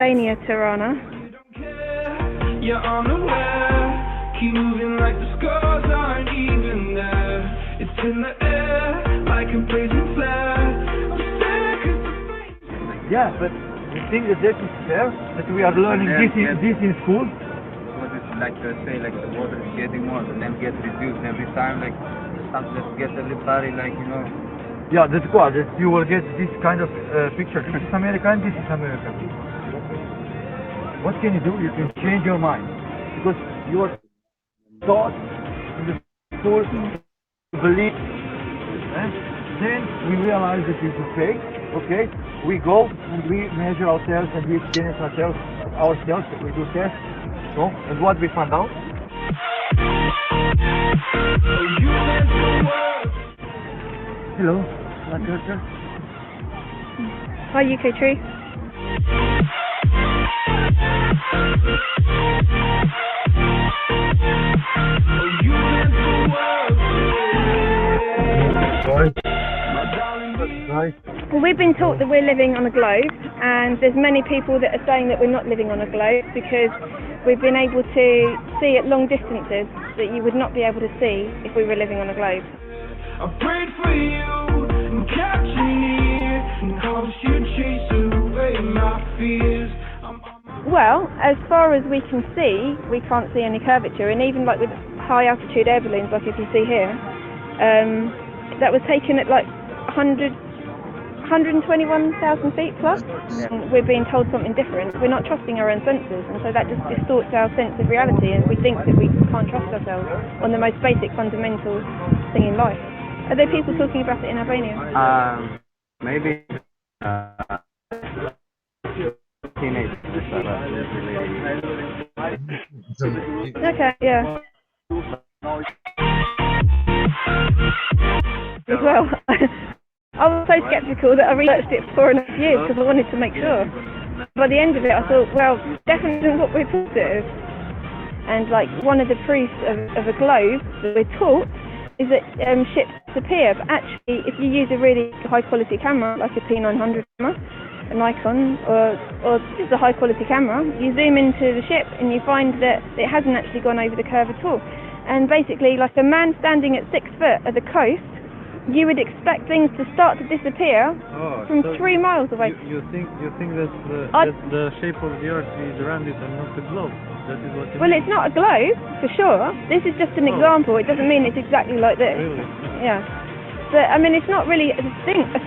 Albania, Tirana. You're unaware, keep moving like the scars aren't even there. It's in the air, like a blazing flare. I'm sick of the flame. Yeah, but you think that is fair? That we are learning this in school? What is like say like the water is getting more and then gets reduced every time, like something that gets everybody like, you know. Yeah, that's good. That you will get this kind of picture. This is America and this is America. What can you do? You can change your mind because you are taught in the school to believe. Then we realize that it's a fake. Okay, we go and we measure ourselves and we experience ourselves. We do tests. So, and what we find out? Hello, my daughter. Hi, UK Tree. Well, we've been taught that we're living on a globe, and there's many people that are saying that we're not living on a globe because we've been able to see at long distances that you would not be able to see if we were living on a globe. I prayed for you and kept you near and hopes you chase away my fears. Well, as far as we can see, we can't see any curvature, and even like with high altitude air balloons, like if you see here, that was taken at like 121,000 feet plus. And we're being told something different. We're not trusting our own senses, and so that just distorts our sense of reality, and we think that we can't trust ourselves on the most basic fundamental thing in life. Are there people talking about it in Albania? Maybe teenage. Okay, yeah. As well. I was so sceptical that I researched it for 4.5 years because I wanted to make sure. By the end of it, I thought, well, definitely what we're taught it is. And like one of the proofs of a globe that we're taught is that ships disappear. But actually, if you use a really high quality camera, like a P900 camera, a Nikon, or just a high quality camera, you zoom into the ship and you find that it hasn't actually gone over the curve at all. And basically, like a man standing at 6 foot at the coast, you would expect things to start to disappear from so 3 miles away. You think that the shape of the Earth is rounded and not a globe? That is what you well, mean? it's not a globe, for sure. This is just an example. It doesn't mean it's exactly like this. Really? Yeah. But, I mean, it's not really a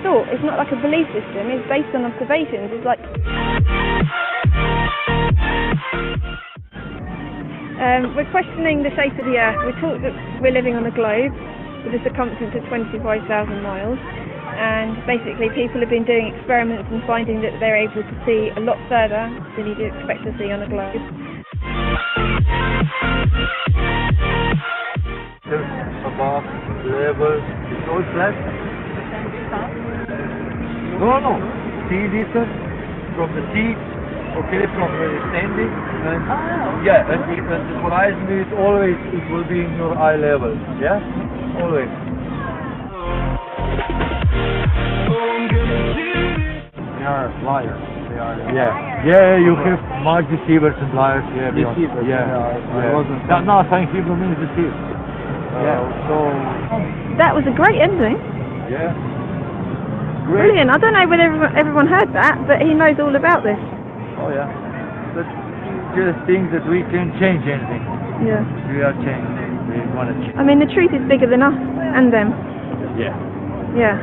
thought. It's not like a belief system. It's based on observations. It's like... we're questioning the shape of the Earth. We're taught that we're living on a globe with a circumference of 25,000 miles. And basically, people have been doing experiments and finding that they're able to see a lot further than you'd expect to see on a globe. Above, level, it's all flat. No. Sea distance from the sea, okay, from where you're standing. And yeah, and the horizon is always, it will be in your eye level. Yeah? Always. They are liars. They are. Yeah, you have much deceivers and liars. Yeah, deceivers. Yeah. No, saying Hebrew means deceive. So that was a great ending. Yeah. Great. Brilliant. I don't know whether everyone heard that, but he knows all about this. Oh yeah. But just think that we can change anything. Yeah. We are changing. We want to change. I mean, the truth is bigger than us and them. Yeah. Yeah.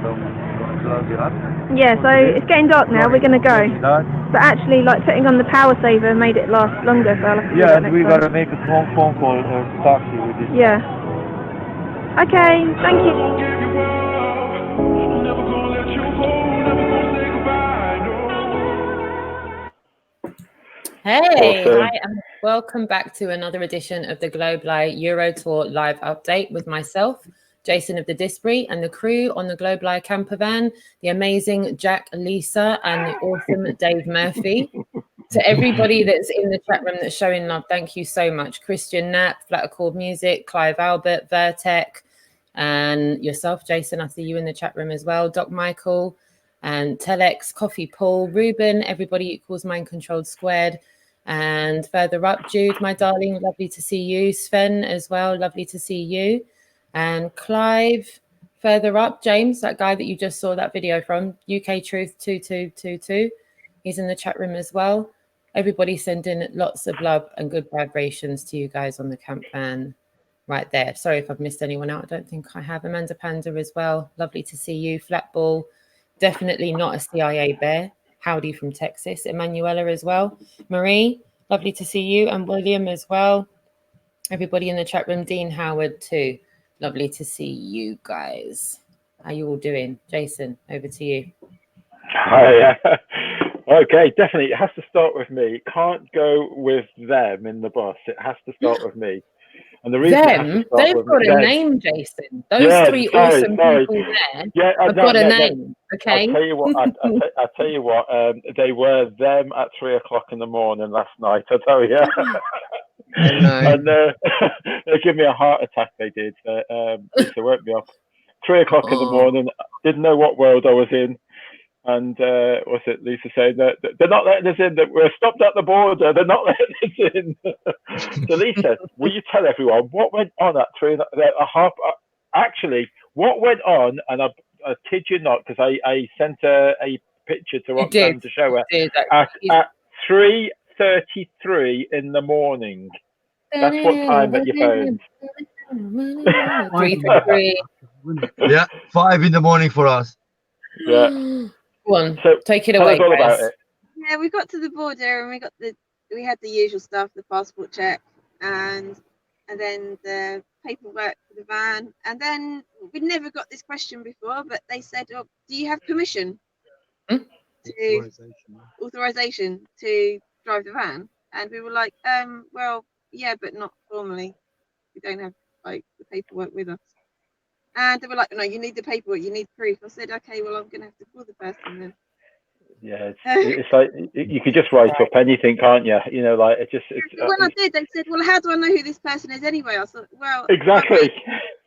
So, want to close it up? Yeah, so it's getting dark now, we're going to go. But actually, like, putting on the power saver made it last longer, so I'll have to do that and we got to make a phone call or taxi with this. Yeah. Okay, thank you. Hey, hi, and welcome back to another edition of the Globe Live Euro Tour live update with myself, Jason of the Disbury, and the crew on the Globe Live camper van, the amazing Jack, Lisa, and the awesome Dave Murphy. To everybody that's in the chat room that's showing love, thank you so much. Christian Knapp, Flat Accord Music, Clive Albert, Vertec, and yourself, Jason. I see you in the chat room as well. Doc Michael, and Telex, Coffee Paul, Ruben, everybody equals Mind Controlled Squared. And further up, Jude, my darling, lovely to see you. Sven as well, lovely to see you. And Clive, further up, James, that guy that you just saw that video from, UK Truth 2222. He's in the chat room as well. Everybody sending lots of love and good vibrations to you guys on the camp van right there. Sorry if I've missed anyone out. I don't think I have. Amanda Panda as well. Lovely to see you. Flatball, definitely not a CIA bear. Howdy from Texas. Emanuela as well. Marie, lovely to see you. And William as well. Everybody in the chat room. Dean Howard too. Lovely to see you guys. How you all doing? Jason, over to you. Hi. Okay, definitely. It has to start with me. It can't go with them in the bus. It has to start with me. And the reason Them, they've got a name, Jason. Those three awesome people there have got a name. Okay. I'll tell you what. I'll tell you what. They were them at 3 o'clock in the morning last night. I tell you. And they give me a heart attack. They did. They woke me up 3 o'clock in the morning. Didn't know what world I was in. And what's it, Lisa saying that they're not letting us in, that we're stopped at the border, they're not letting us in. So Lisa, will you tell everyone what went on at 3 half? Actually, what went on, and I kid you not, because I sent a picture to Roxanne to show her, at 3:33 in the morning. That's what time at your phone. 3:33. Yeah, 5 in the morning for us. Yeah. Go on, so take it away, all about it. Yeah, we got to the border and we had the usual stuff, the passport check and then the paperwork for the van. And then we'd never got this question before, but they said, "Oh, do you have permission authorization to drive the van?" And we were like, well, yeah, but not formally. We don't have like the paperwork with us. And they were like, "No, you need the paperwork, you need proof." I said, "Okay, well, I'm going to have to call the person then." Yeah, it's like you could just write up anything, can't you? You know, like it just. When I did, they said, "Well, how do I know who this person is anyway?" I thought, "Well, exactly.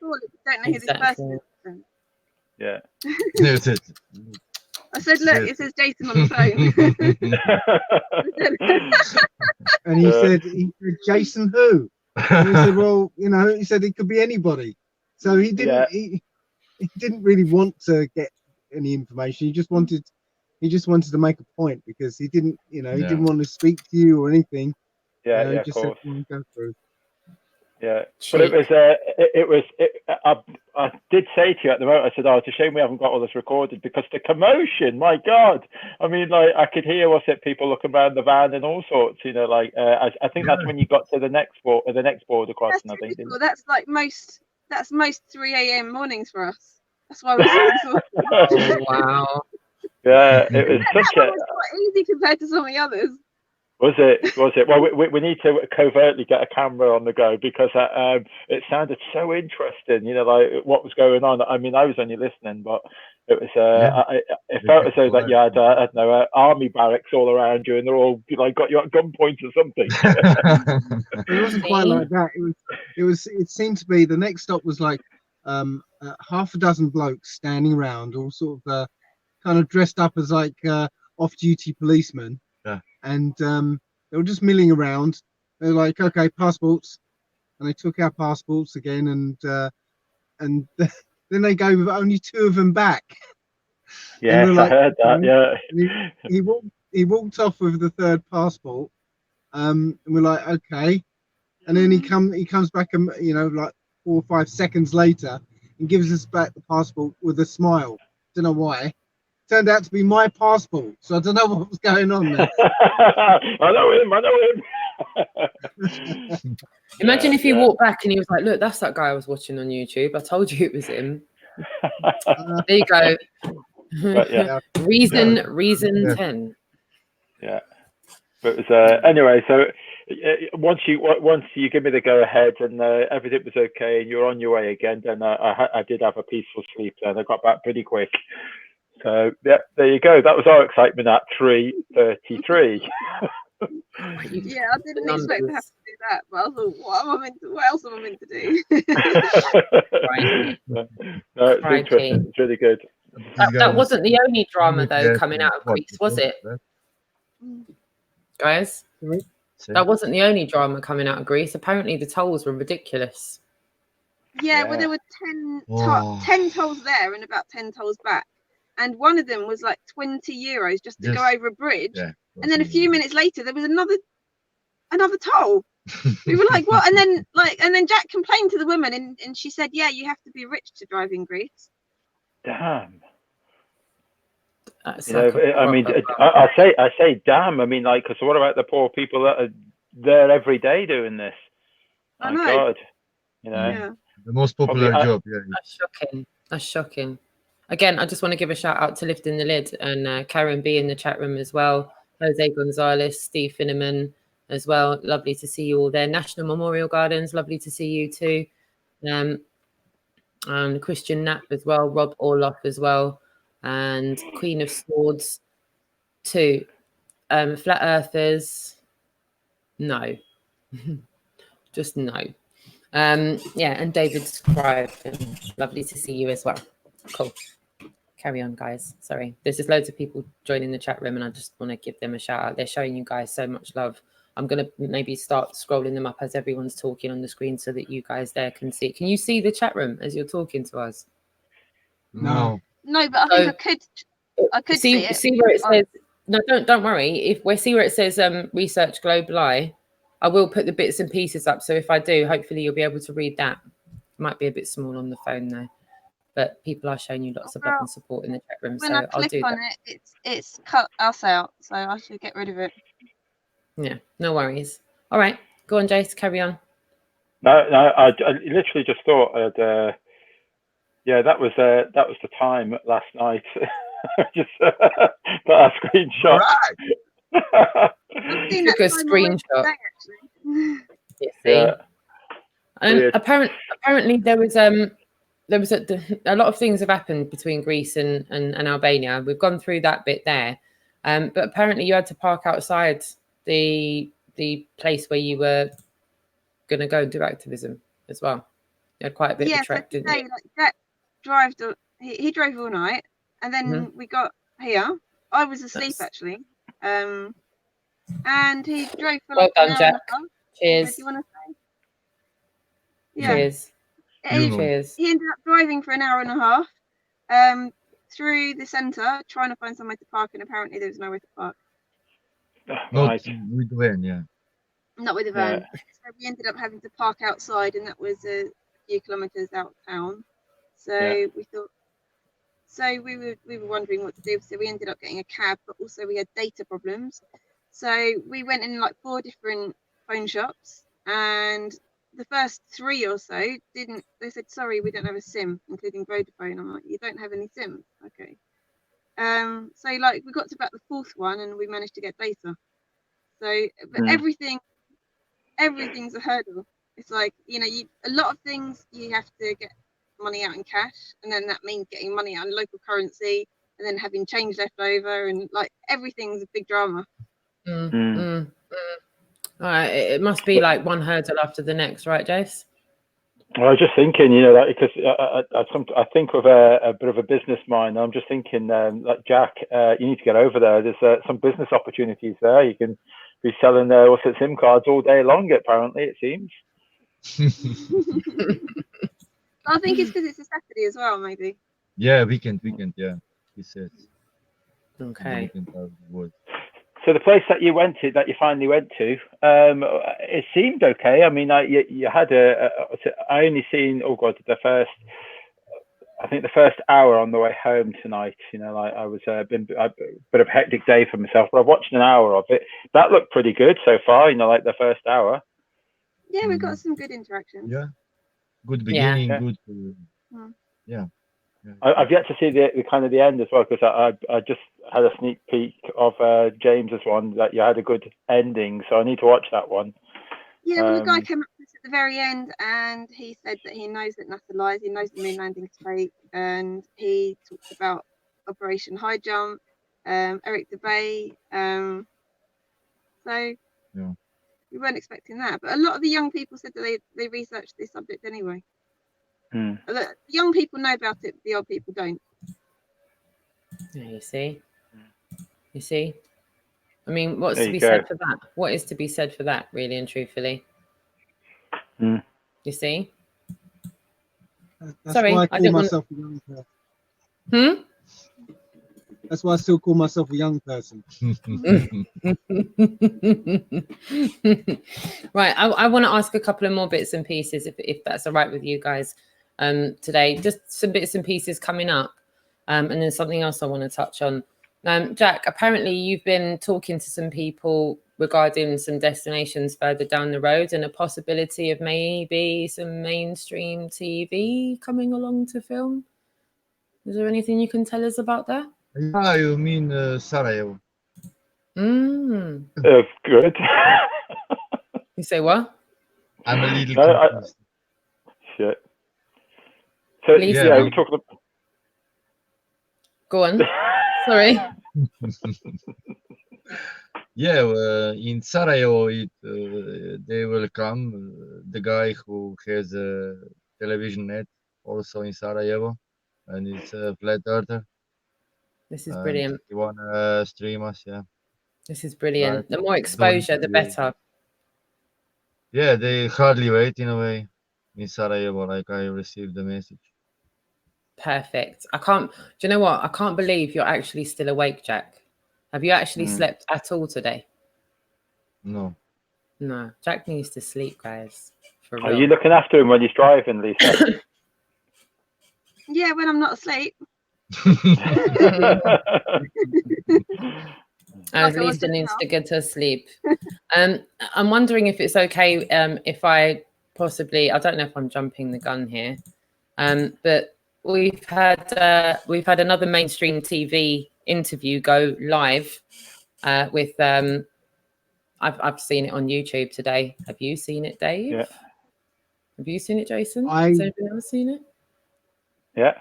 Surely you don't know who this person is." Then. Yeah. I said, "Look, it says Jason on the phone." And he said, "Jason who?" And he said, "Well, you know," he said, "it could be anybody." So he didn't. He didn't really want to get any information. He just wanted to make a point because he didn't, he didn't want to speak to you or anything. Yeah, he of just course. said, "Go through." Yeah, but I did say to you at the moment, I said, "Oh, it's a shame we haven't got all this recorded because the commotion, my God." I mean, like I could hear people looking around the van and all sorts, like I think that's when you got to the next border crossing, I think. That's like most 3 a.m. mornings for us. That's why we're oh, wow. Yeah, it was such was quite easy compared to some of the others. Was it? Well, we need to covertly get a camera on the go because it sounded so interesting, like what was going on. I mean, I was only listening, but it was it felt as though that you had I don't know, army barracks all around you, and they're all like got you at gunpoint or something. It wasn't quite like that. It seemed to be the next stop was like half a dozen blokes standing around, all sort of kind of dressed up as like off-duty policemen. Yeah. And they were just milling around. They were like, "Okay, passports," and they took our passports again, and then they gave only 2 of them back. Yeah, like, I heard that. Yeah. He walked off with the 3rd passport, and we're like, "Okay," and then he comes back, and like 4 or 5 seconds later, and gives us back the passport with a smile. Don't know why. Turned out to be my passport, so I don't know what was going on there. I know him. Imagine if he walked back and he was like, "Look, that's that guy I was watching on YouTube. I told you it was him." There you go. Reason 10. Yeah, but it was anyway. So once you give me the go ahead and everything was okay and you're on your way again, then I did have a peaceful sleep. Then I got back pretty quick. So yeah, there you go. That was our excitement at 3:33. Yeah, I didn't expect to have to do that, but I thought, what else am I meant to do? No, it's interesting. It's really good. That wasn't the only drama though coming out of Greece, was it, guys? That wasn't the only drama coming out of Greece. Apparently the tolls were ridiculous. Yeah, well, there were 10 tolls there and about 10 tolls back. And one of them was like 20 euros just to go over a bridge. Yeah, and then a few minutes later, there was another toll. We were like, what? And then Jack complained to the woman and she said, yeah, you have to be rich to drive in Greece. Damn. You know, I mean, I say damn. I mean, like, because what about the poor people that are there every day doing this? I know. God, you know. Yeah. The most popular job. Yeah. That's shocking. That's shocking. Again, I just want to give a shout out to Lifting the Lid and Karen B in the chat room as well. Jose Gonzalez, Steve Finneman as well. Lovely to see you all there. National Memorial Gardens, lovely to see you too. And Christian Knapp as well. Rob Orloff as well. And Queen of Swords too. Flat Earthers, no. Just no. Yeah, and David Scribe, lovely to see you as well. Cool. Carry on, guys. Sorry, there's just loads of people joining the chat room and I just want to give them a shout out. They're showing you guys so much love. I'm going to maybe start scrolling them up as everyone's talking on the screen so that you guys there can see. Can you see the chat room as you're talking to us? No. No, but I think I could see where it says, no, don't worry. If we see where it says research Global Eye, I will put the bits and pieces up. So if I do, hopefully you'll be able to read that. Might be a bit small on the phone though. But people are showing you lots of love and support in the chat room. When I click on it, it's cut us out. So I should get rid of it. Yeah, no worries. All right, go on, Jace, carry on. No, I literally just thought, yeah, that was the time last night. Just put a screenshot. Right. Took a screenshot. Yeah. Apparently there was a lot of things have happened between Greece and Albania. We've gone through that bit there, but apparently you had to park outside the place where you were going to go and do activism as well. You had quite a bit of a trek, didn't you? Like Jack he drove all night, and then we got here. I was asleep actually, and he drove for like well done, Jack. Cheers. Do you want to say? Yeah. Cheers. Cheers. He ended up driving for an hour and a half through the centre, trying to find somewhere to park, and apparently there was nowhere to park. Not with the van, yeah. Not with the van. Yeah. So we ended up having to park outside, and that was a few kilometres out of town. So we thought. So we were wondering what to do. So we ended up getting a cab, but also we had data problems. So we went in like 4 different phone shops, and the first 3 or so didn't. They said, sorry, we don't have a SIM, including Vodafone. I'm like, you don't have any SIMs? Okay. So like we got to about the 4th one, and we managed to get data. So, but everything's a hurdle. It's like, you know, a lot of things you have to get money out in cash, and then that means getting money out in local currency, and then having change left over, and like everything's a big drama. All right, it must be like one hurdle after the next, right, Jace? Well, I was just thinking, you know, that because I think with a bit of a business mind. I'm just thinking, like Jack, you need to get over there. There's some business opportunities there. You can be selling SIM cards all day long. Apparently, it seems. I think it's because it's a Saturday as well, maybe. Yeah, weekend. Yeah, he said. Okay. So the place that you finally went to, it seemed okay. I mean, you had I only seen the first hour on the way home tonight. You know, like I was a bit of a hectic day for myself, but I've watched an hour of it. That looked pretty good so far. You know, like the first hour. Yeah, we've got some good interactions. Yeah. Good beginning, good. Yeah. I've yet to see the kind of the end as well, because I just had a sneak peek of James's one that you had a good ending, so I need to watch that one. Yeah, well, the guy came up to us at the very end, and he said that he knows that NASA lies, he knows the moon landing's fake, and he talked about Operation High Jump, Eric DeBay. So we weren't expecting that, but a lot of the young people said that they researched this subject anyway. The young people know about it, the old people don't. Yeah, you see. You see. I mean, what's There to you be go. said for that? What is to be said for that, really and truthfully? Mm. You see. That's Sorry, why I I call didn't want. myself a young person. That's why I still call myself a young person. Right, I want to ask a couple of more bits and pieces, if that's all right with you guys, today. Just some bits and pieces coming up, and then something else I want to touch on. Jack, apparently you've been talking to some people regarding some destinations further down the road and a possibility of maybe some mainstream TV coming along to film. Is there anything you can tell us about that? Ah, you mean Sarajevo? Good. You say what? I'm a little No, confused. Shit. So Please yeah, tell. we're talking about. Go on. Sorry. Yeah, in Sarajevo, they will come. The guy who has a television net also in Sarajevo, and it's a flat earther. This is brilliant. You wanna stream us, yeah? This is brilliant. Right. The more exposure, the better. Yeah, they hardly wait in a way in Sarajevo. Like I received the message. Perfect. I can't. Do you know what? I can't believe you're actually still awake, Jack. Have you actually slept at all today? No. No. Jack needs to sleep, guys. For real. Are you looking after him when he's driving, Lisa? Yeah, when I'm not asleep. Lisa needs to get her sleep. I'm wondering if it's okay if I possibly, I don't know if I'm jumping the gun here, but we've had another mainstream TV interview go live with I've seen it on YouTube today. Have you seen it, Dave? Yeah. Have you seen it, Jason? Has anyone else seen it? Yeah.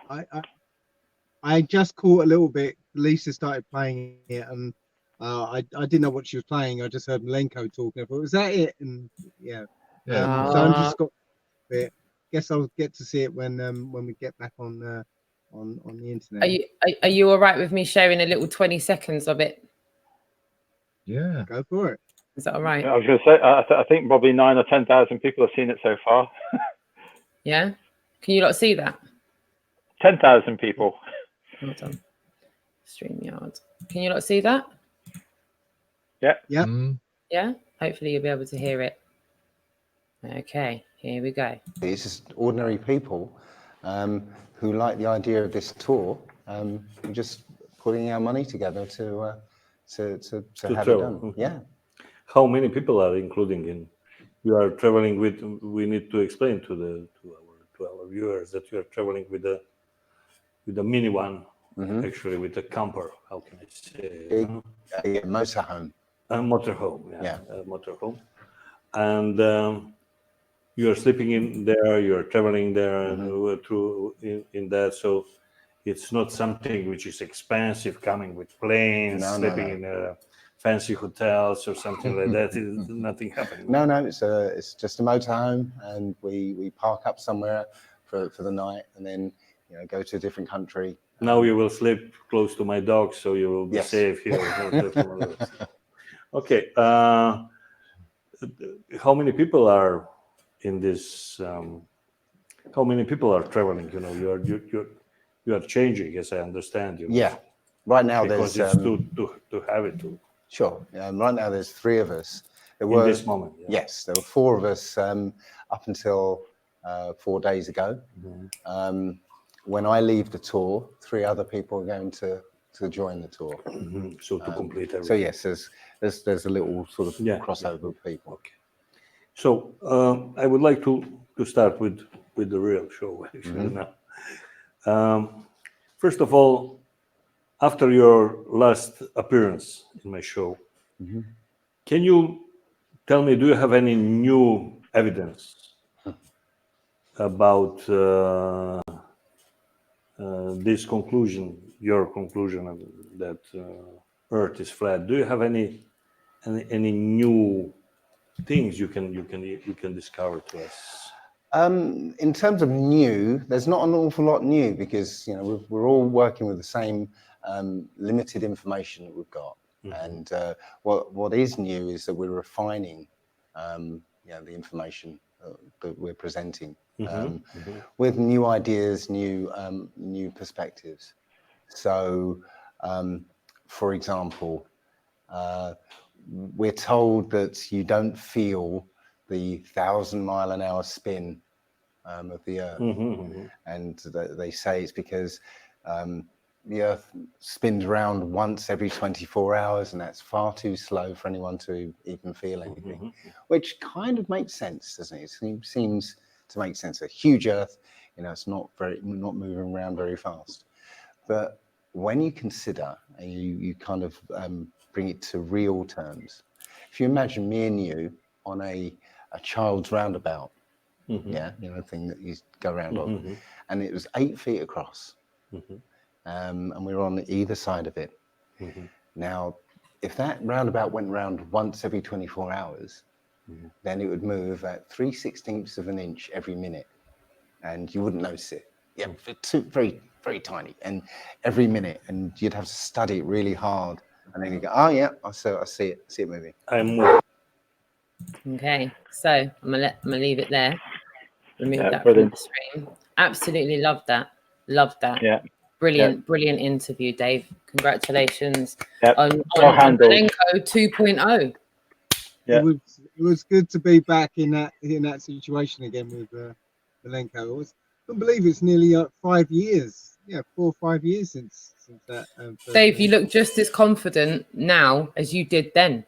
I just caught a little bit. Lisa started playing it, and I didn't know what she was playing. I just heard Milenko talking. I thought, was that it? And yeah. So I'm just got it. Guess I'll get to see it when we get back on the internet. Are you all right with me sharing a little 20 seconds of it? Yeah. Go for it. Is that all right? I was going to say, I think probably 9,000 or 10,000 people have seen it so far. Yeah. Can you not see that? 10,000 people. Well done. StreamYard. Can you not see that? Yeah. Yeah. Yeah. Hopefully you'll be able to hear it. Okay. Here we go. It's just ordinary people who like the idea of this tour, just putting our money together to have it done. Yeah. How many people are including in? You are traveling with. We need to explain to our viewers that you are traveling with a minivan, actually with a camper. How can I say? A motorhome. A motorhome. Yeah. A motorhome, and you are sleeping in there. You are traveling there through in that. So it's not something which is expensive, coming with planes, sleeping in fancy hotels or something like that. Is nothing happening. No, it's just a motorhome, and we park up somewhere for the night, and then go to a different country. Now you will sleep close to my dog, so you will be safe here. Okay. How many people are in this? How many people are traveling? You are changing, as I understand. Yeah. Right now, because there's it's to have it to. Sure. Right now, there's 3 of us. In this moment. Yeah. Yes, there were 4 of us up until 4 days ago. When I leave the tour, 3 other people are going to join the tour. So to complete everything. So yes, there's a little sort of crossover of people. Okay. So I would like to start with the real show actually now. First of all, after your last appearance in my show, can you tell me, do you have any new evidence about this conclusion, your conclusion that Earth is flat? Do you have any new things you can discover to us? In terms of new, there's not an awful lot new because we're all working with the same limited information that we've got. And what is new is that we're refining, the information that we're presenting with new ideas, new perspectives. So, for example, we're told that you don't feel the 1,000-mile-an-hour spin of the Earth, and they say it's because the Earth spins around once every 24 hours, and that's far too slow for anyone to even feel anything, which kind of makes sense, doesn't it? It seems to make sense. A huge Earth, it's not moving around very fast. But when you consider and you kind of bring it to real terms, if you imagine me and you on a child's roundabout, thing that you go around on, and it was 8 feet across. And we were on either side of it. Now, if that roundabout went round once every 24 hours, then it would move at 3/16 of an inch every minute, and you wouldn't notice it. Yeah, very, very tiny, and every minute, and you'd have to study it really hard, and then you go, oh yeah, I see it moving. Okay, so I'm gonna leave it there. Remove that from the stream. Absolutely love that. Yeah. Brilliant interview, Dave. Congratulations on Malenko 2.0. Yeah. It was good to be back in that situation again with Malenko. I couldn't believe it's nearly 5 years. 4 or 5 years since that. Dave, you look just as confident now as you did then.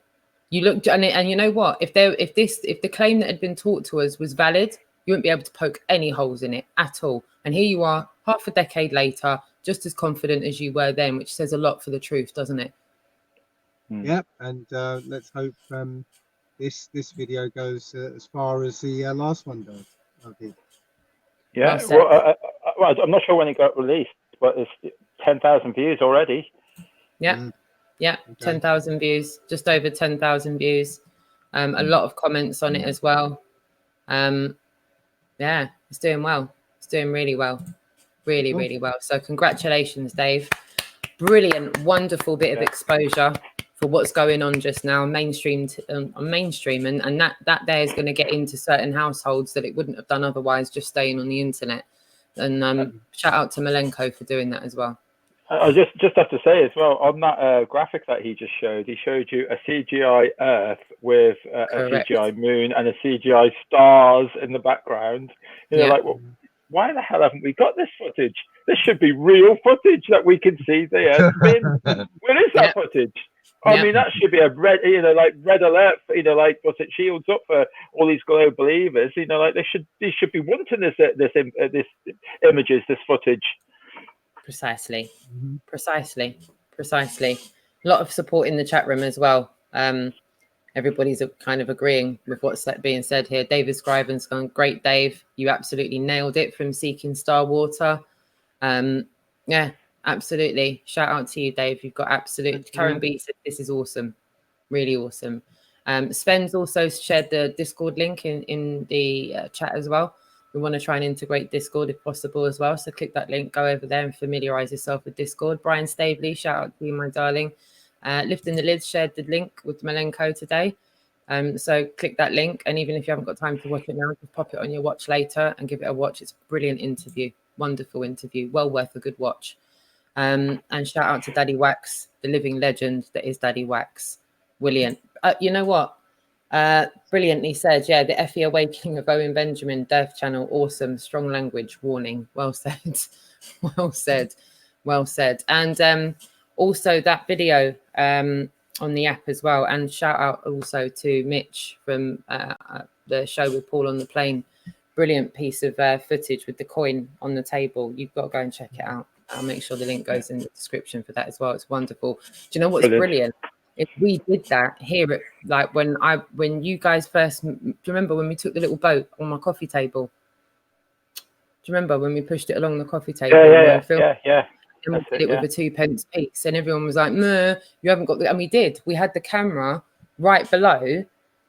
You looked, and you know what? If the claim that had been taught to us was valid, you wouldn't be able to poke any holes in it at all. And here you are, half a decade later, just as confident as you were then, which says a lot for the truth, doesn't it? Yep, and let's hope this video goes as far as the last one does. Okay. Yeah, well, I'm not sure when it got released, but it's 10,000 views already. Yeah, okay. 10,000 views, just over 10,000 views. A lot of comments on it as well. Yeah, it's doing well. It's doing really well. Really well. So congratulations, Dave. Brilliant, wonderful bit of exposure for what's going on just now, mainstream, and that there is going to get into certain households that it wouldn't have done otherwise, just staying on the internet. And shout out to Malenko for doing that as well. I just have to say as well, on that graphic that he just showed, he showed you a CGI Earth with a CGI moon and a CGI stars in the background. Like, well, why the hell haven't we got this footage? This should be real footage that we can see the Earth spin. Where is that footage? I mean, that should be a red, red alert. What's it? Shields up for all these global believers. Like they should be wanting this images, this footage. Precisely. A lot of support in the chat room as well. Everybody's kind of agreeing with what's being said here. David Scriven's gone, great, Dave. You absolutely nailed it from Seeking Star Water. Yeah, absolutely. Shout out to you, Dave. You've got absolute. Karen B said this is awesome. Really awesome. Sven's also shared the Discord link in the chat as well. We want to try and integrate Discord if possible as well. So click that link, go over there and familiarize yourself with Discord. Brian Staveley, shout out to you, my darling. Lifting the Lids shared the link with Malenko today. So click that link. And even if you haven't got time to watch it now, just pop it on your watch later and give it a watch. It's a brilliant interview. Wonderful interview. Well worth a good watch. And shout out to Daddy Wax, the living legend that is Daddy Wax. Brilliant. You know what? Brilliantly said. Yeah, the Effie Awakening of Owen Benjamin, Death Channel. Awesome. Strong language. Warning. Well said. Well said. And also that video on the app as well. And shout out also to Mitch from the show with Paul on the Plane. Brilliant piece of footage with the coin on the table. You've got to go and check it out. I'll make sure the link goes in the description for that as well. It's wonderful. Do you know what's brilliant? If we did that here at when you guys first, do you remember when we took the little boat on my coffee table? Do you remember when we pushed it along the coffee table? Yeah. And we did it with a 2p piece, and everyone was like, "No, you haven't got the." And we did. We had the camera right below.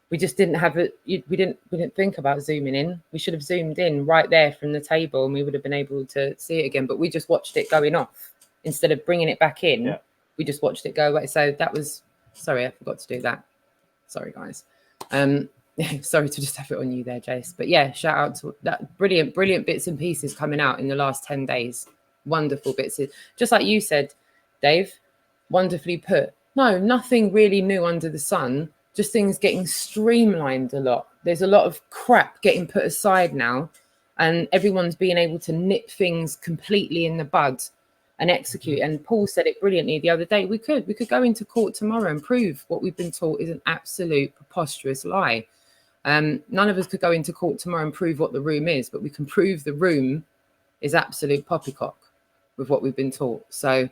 We just didn't have it. We didn't think about zooming in. We should have zoomed in right there from the table, and we would have been able to see it again. But we just watched it going off. instead of bringing it back in. Yeah. We just watched it go away. So that was, sorry, I forgot to do that. Sorry, guys. Sorry to just have it on you there, Jace. But yeah, shout out to that brilliant bits and pieces coming out in the last 10 days. Wonderful bits. Just like you said, Dave, wonderfully put. No, nothing really new under the sun. Just things getting streamlined a lot. There's a lot of crap getting put aside now, and everyone's being able to nip things completely in the bud and execute. And Paul said it brilliantly the other day. We could go into court tomorrow and prove what we've been taught is an absolute preposterous lie. None of us could go into court tomorrow and prove what the room is, but we can prove the room is absolute poppycock with what we've been taught. So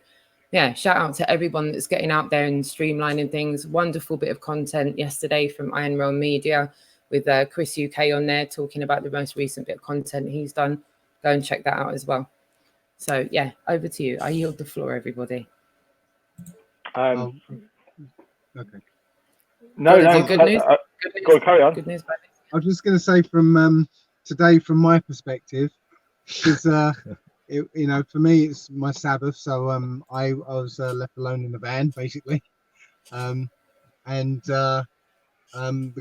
yeah, shout out to everyone that's getting out there and streamlining things. Wonderful bit of content yesterday from Iron Realm Media with Chris UK on there talking about the most recent bit of content he's done. Go and check that out as well. So yeah, over to you. I yield the floor, everybody. Okay. No. Good news. Go on, carry on. Good news, baby. I was just going to say from today, from my perspective, because you know, for me it's my Sabbath, so I was left alone in the van basically, and the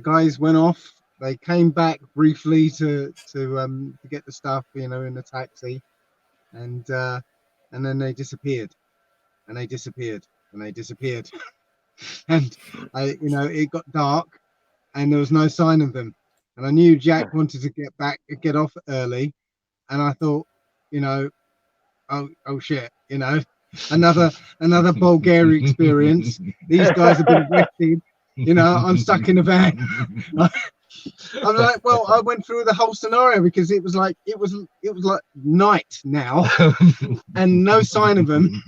guys went off. They came back briefly to get the stuff, you know, in the taxi, and then they disappeared, and they disappeared, and they disappeared, and you know, it got dark, and there was no sign of them, and I knew Jack wanted to get off early, and I thought, you know, oh shit, you know, another Bulgaria experience. These guys have been arrested, you know, I'm stuck in a van. I'm like, well, I went through the whole scenario because it was like night now and no sign of them.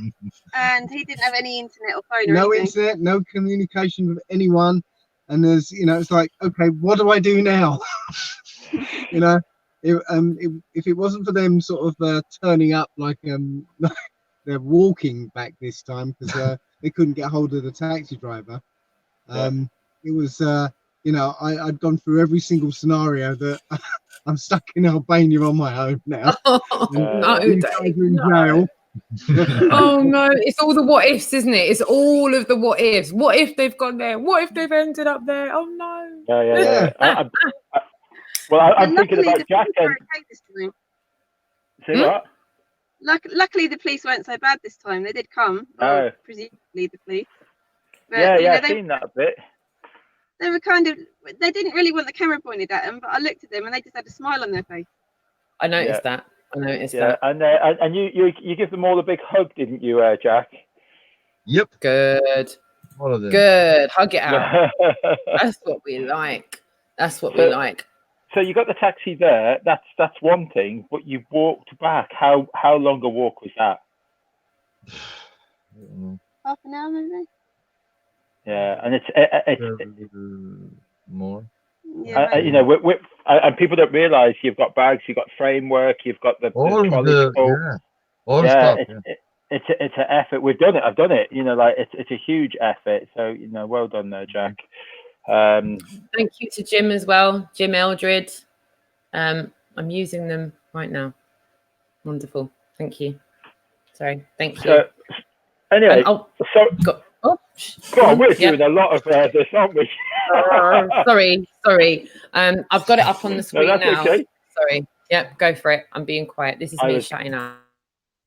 And he didn't have any internet or phone or no anything. Internet, no communication with anyone. And there's, you know, it's like, okay, what do I do now? You know, if it wasn't for them sort of turning up like they're walking back this time because they couldn't get hold of the taxi driver. It was, you know, I'd gone through every single scenario that I'm stuck in Albania on my own now. No, These guys are in jail. Oh no, it's all the what ifs, isn't it? It's all of the what ifs. What if they've gone there? What if they've ended up there? Oh no. Yeah. I'm thinking about Jack and say what? Luckily, the police weren't so bad this time. They did come, presumably the police. But, I've seen that a bit. They were they didn't really want the camera pointed at them, but I looked at them and they just had a smile on their face. I noticed that. That. And you give them all a big hug, didn't you, Jack? Yep. Good. All of them. Good. Hug it out. That's what we like. That's what we like. So you got the taxi there. That's one thing. But you walked back. How long a walk was that? Half an hour, maybe. Yeah, and it's more. Yeah, you know, and people don't realise you've got bags, you've got framework, you've got the it's an effort. We've done it. I've done it. You know, like it's a huge effort. So you know, well done there, Jack. Thank you to Jim as well, Jim Eldred. I'm using them right now. Wonderful. Thank you. Sorry. Thank you. So, anyway, go on, we're doing a lot of this, aren't we? Sorry. I've got it up on the screen now. Okay. Sorry. Yep, go for it. I'm being quiet. This is me shutting up.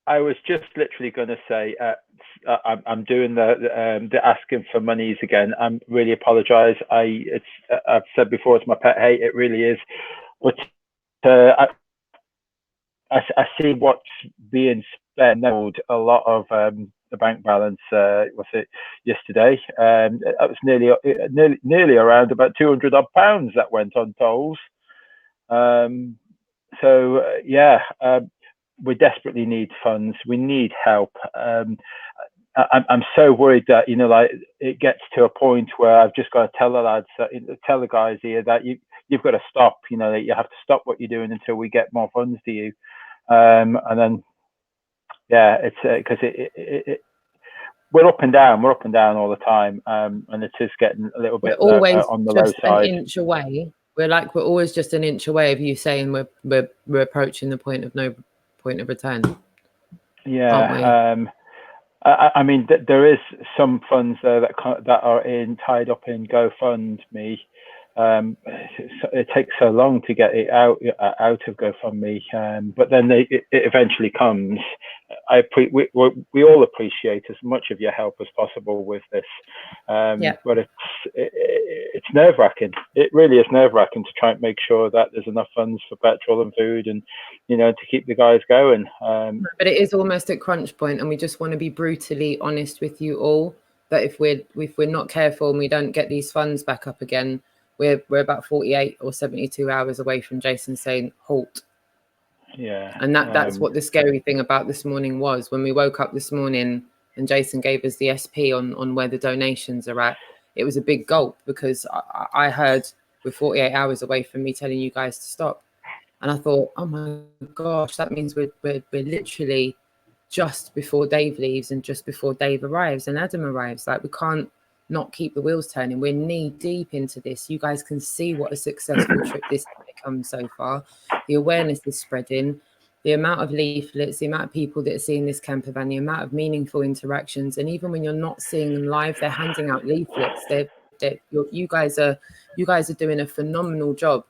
I was just literally going to say, I'm doing the asking for monies again. I'm really apologise. I've said before, it's my pet hate. It really is. But I see what's being spent. A lot of the bank balance. Was it yesterday? It was nearly around about £200 odd that went on tolls. We desperately need funds. We need help. I'm so worried that, you know, like it gets to a point where I've just got to tell the lads, tell the guys here that you've got to stop. You know, that you have to stop what you're doing until we get more funds to you. And then, it's because we're up and down all the time, and it is getting a little bit on the low side. An inch away. We're always just an inch away of you saying we're approaching the point of no point of return. Yeah, I mean, there is some funds there that are tied up in GoFundMe. It takes so long to get it out of GoFundMe, but then it eventually comes. We all appreciate as much of your help as possible with this, but it's nerve-wracking. It really is nerve-wracking to try and make sure that there's enough funds for petrol and food, and to keep the guys going. But it is almost at crunch point, and we just want to be brutally honest with you all that if we're not careful and we don't get these funds back up again, we're about 48 or 72 hours away from Jason saying halt. Yeah. And that's what the scary thing about this morning was. When we woke up this morning and Jason gave us the SP on where the donations are at, it was a big gulp, because I heard we're 48 hours away from me telling you guys to stop. And I thought, oh my gosh, that means we're literally just before Dave leaves and just before Dave arrives and Adam arrives. Like, we can't not keep the wheels turning. We're knee deep into this. You guys can see what a successful trip this has become so far. The awareness is spreading. The amount of leaflets, the amount of people that are seeing this camper van, the amount of meaningful interactions, and even when you're not seeing them live, they're handing out leaflets. You guys are doing a phenomenal job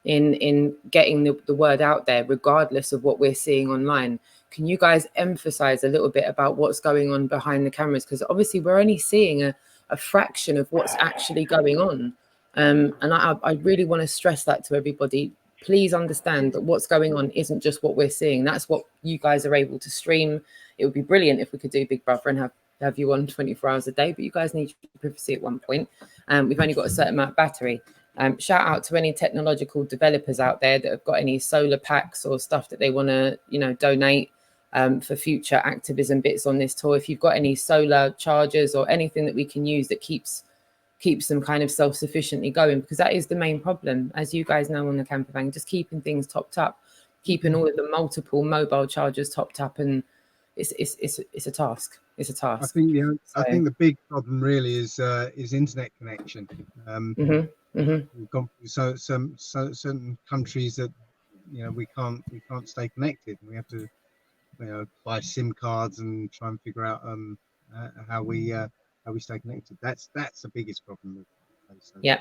in getting the word out there, regardless of what we're seeing online. Can you guys emphasize a little bit about what's going on behind the cameras? Because obviously we're only seeing a fraction of what's actually going on. And I really want to stress that to everybody. Please understand that what's going on isn't just what we're seeing. That's what you guys are able to stream. It would be brilliant if we could do Big Brother and have you on 24 hours a day, but you guys need privacy at one point. We've only got a certain amount of battery. Shout out to any technological developers out there that have got any solar packs or stuff that they want to, donate for future activism bits on this tour. If you've got any solar chargers or anything that we can use that keeps them kind of self-sufficiently going, because that is the main problem, as you guys know on the camper van, just keeping things topped up, keeping all of the multiple mobile chargers topped up, and it's a task. It's a task. I think the big problem really is internet connection. We've gone through certain countries that we can't stay connected. We have to buy SIM cards and try and figure out how we stay connected. That's the biggest problem. Yeah.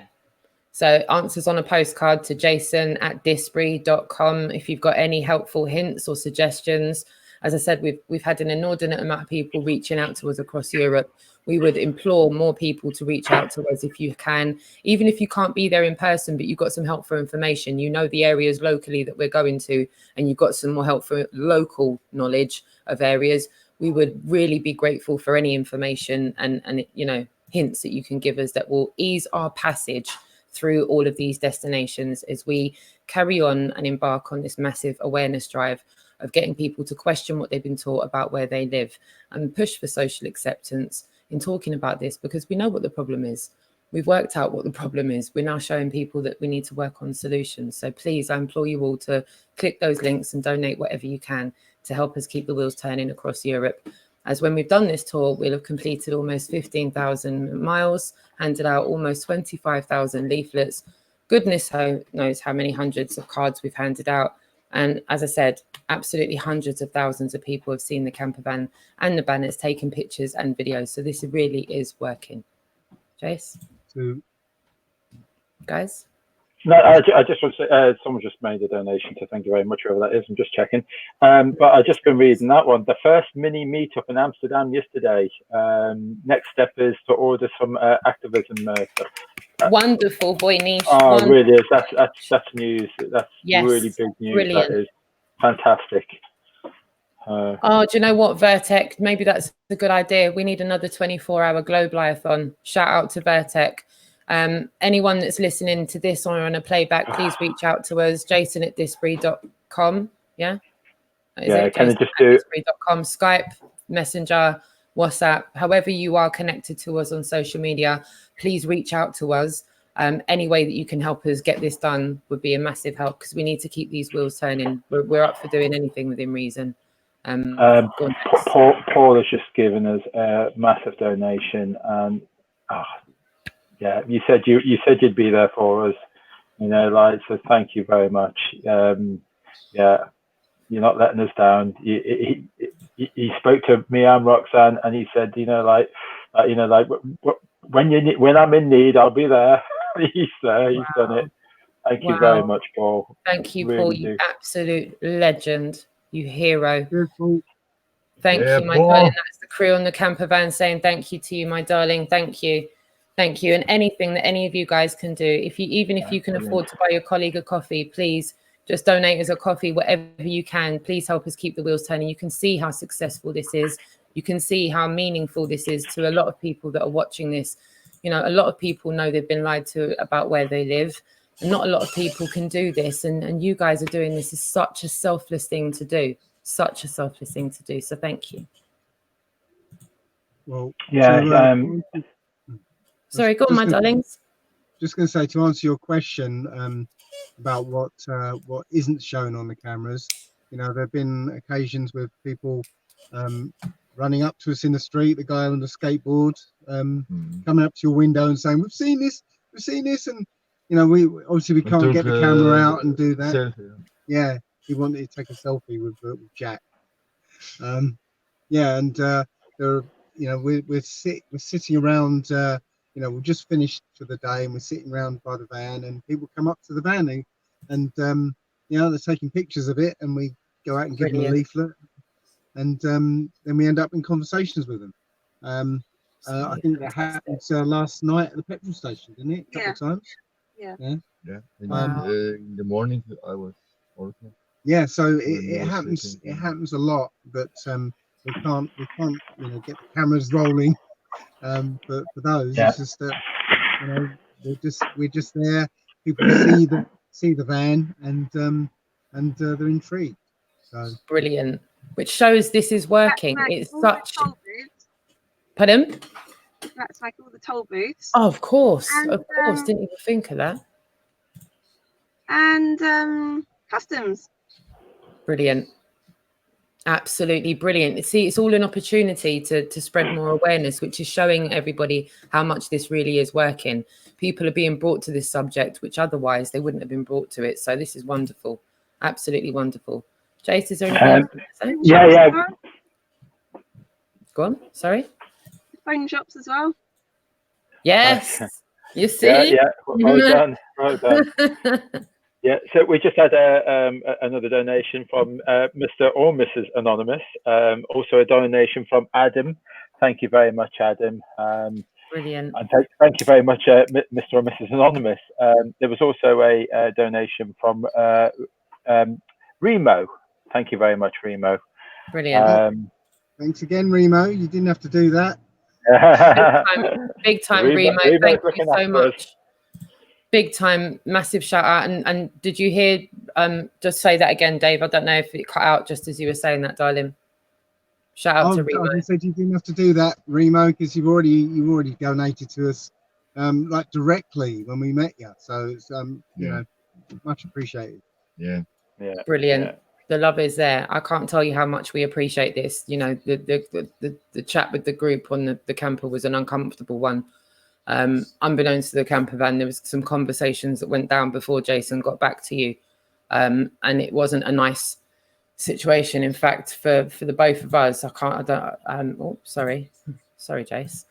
So answers on a postcard to jason@disbury.com if you've got any helpful hints or suggestions. As I said, we've had an inordinate amount of people reaching out to us across Europe. We would implore more people to reach out to us if you can, even if you can't be there in person, but you've got some helpful information. The areas locally that we're going to, and you've got some more helpful local knowledge of areas. We would really be grateful for any information and hints that you can give us that will ease our passage through all of these destinations as we carry on and embark on this massive awareness drive of getting people to question what they've been taught about where they live and push for social acceptance in talking about this, because we know what the problem is. We've worked out what the problem is. We're now showing people that we need to work on solutions. So please, I implore you all to click those links and donate whatever you can to help us keep the wheels turning across Europe. As when we've done this tour, we'll have completed almost 15,000 miles, handed out almost 25,000 leaflets. Goodness knows how many hundreds of cards we've handed out. And as I said, absolutely hundreds of thousands of people have seen the camper van and the banners, taken pictures and videos. So this really is working. Jace? Guys? No, I just want to say, someone just made a donation, so thank you very much, whoever that is. I'm just checking. But I've just been reading that one. The first mini meetup in Amsterdam yesterday. Next step is to order some activism stuff. Wonderful, boy niche. Oh, it really is. That's news. That's really big news. Brilliant. That is fantastic. Do you know what, Vertec? Maybe that's a good idea. We need another 24-hour Globe-Liathon. Shout out to Vertec. Anyone that's listening to this or on a playback, please reach out to us. Jason@disbury.com. Yeah? Can I just do disbury.com, Skype, Messenger, WhatsApp, however you are connected to us on social media, please reach out to us. Any way that you can help us get this done would be a massive help, because we need to keep these wheels turning. We're up for doing anything within reason. Paul has just given us a massive donation, and you said you'd be there for us, so thank you very much. You're not letting us down. he spoke to me and Roxanne, and he said, when I'm in need, I'll be there. He's there. He's done it. Thank you very much, Paul. Thank you, really Paul. You absolute legend. You hero. Thank Yeah, you, my Paul. darling. That's the crew on the camper van saying thank you to you, my darling. Thank you. Thank you. And anything that any of you guys can do, even if you can afford to buy your colleague a coffee, please just donate us a coffee, whatever you can. Please help us keep the wheels turning. You can see how successful this is. You can see how meaningful this is to a lot of people that are watching this. You know, a lot of people know they've been lied to about where they live. And not a lot of people can do this. And you guys are doing this. Is such a selfless thing to do. Such a selfless thing to do. So thank you. Well, yeah. Sorry, go on, my darlings. Just going to say, to answer your question about what isn't shown on the cameras, you know, there have been occasions with people running up to us in the street, the guy on the skateboard coming up to your window and saying, we've seen this, and you know, we can't get the camera out and do that. Selfie. Yeah, he wanted to take a selfie with Jack. Yeah, and there, you know, we're sitting around. You know, we've just finished for the day, and we're sitting around by the van, and people come up to the van, and you know, they're taking pictures of it, and we go out and give them a leaflet, and then we end up in conversations with them. I think that happened last night at the petrol station, didn't it? A couple of times. Yeah. In the morning, I was working. Yeah, so it happens. It happens a lot, but we can't you know, get the cameras rolling for those. It's just that, you know, we're just there. People see the van and they're intrigued. So brilliant, which shows this is working. It's such. Pardon? That's like all the toll booths. Oh, of course, didn't even think of that. And customs. Brilliant. Absolutely brilliant. See, it's all an opportunity to spread more awareness, which is showing everybody how much this really is working. People are being brought to this subject, which otherwise they wouldn't have been brought to it. So this is wonderful. Absolutely wonderful. Jace, is there anything else to say? Yeah. Go on. Sorry. Phone shops as well. Yes. You see? Yeah. Well done. Well done. Yeah, so we just had another donation from Mr. or Mrs. Anonymous. Also a donation from Adam. Thank you very much, Adam. Brilliant. And thank you very much, Mr. or Mrs. Anonymous. There was also a donation from Remo. Thank you very much, Remo. Brilliant. Thanks again, Remo. You didn't have to do that. Big time, Remo. Thank you so much. Big time, massive shout out. And did you hear, just say that again, Dave? I don't know if it cut out just as you were saying that, darling. Shout out to Remo. I said you didn't have to do that, Remo, because you've already donated to us like directly when we met you. So it's you know, much appreciated. Yeah. Brilliant. Yeah. The love is there. I can't tell you how much we appreciate this. You know, the chat with the group on the camper was an uncomfortable one. Unbeknownst to the camper van, there was some conversations that went down before Jason got back to you, and it wasn't a nice situation. In fact, for the both of us, sorry, Jace.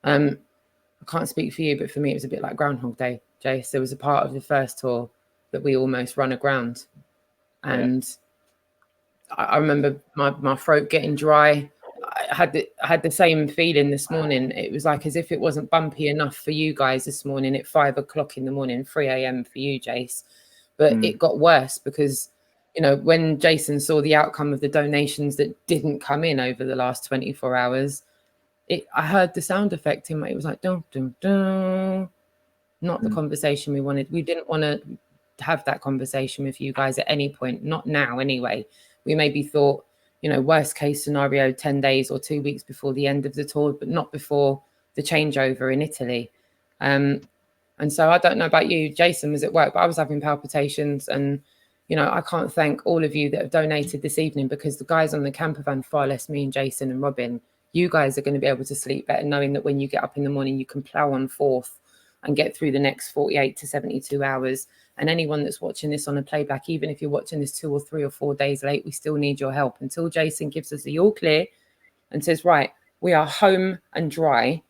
I can't speak for you, but for me, it was a bit like Groundhog Day, Jace. There was a part of the first tour that we almost run aground, and I remember my throat getting dry. I had the same feeling this morning. It was like as if it wasn't bumpy enough for you guys this morning at 5 o'clock in the morning, 3 a.m. for you, Jace. But it got worse because, you know, when Jason saw the outcome of the donations that didn't come in over the last 24 hours, I heard the sound effect in my, it was like, dun, dun, dun. Not the conversation we wanted. We didn't want to have that conversation with you guys at any point, not now anyway. We maybe thought, you know, worst case scenario, 10 days or 2 weeks before the end of the tour, but not before the changeover in Italy. And so I don't know about you, Jason was at work, but I was having palpitations. And, you know, I can't thank all of you that have donated this evening, because the guys on the camper van, far less me and Jason and Robin, you guys are going to be able to sleep better knowing that when you get up in the morning, you can plow on forth and get through the next 48 to 72 hours. And anyone that's watching this on a playback, even if you're watching this 2 or 3 or 4 days late, we still need your help. Until Jason gives us the all clear and says, right, we are home and dry,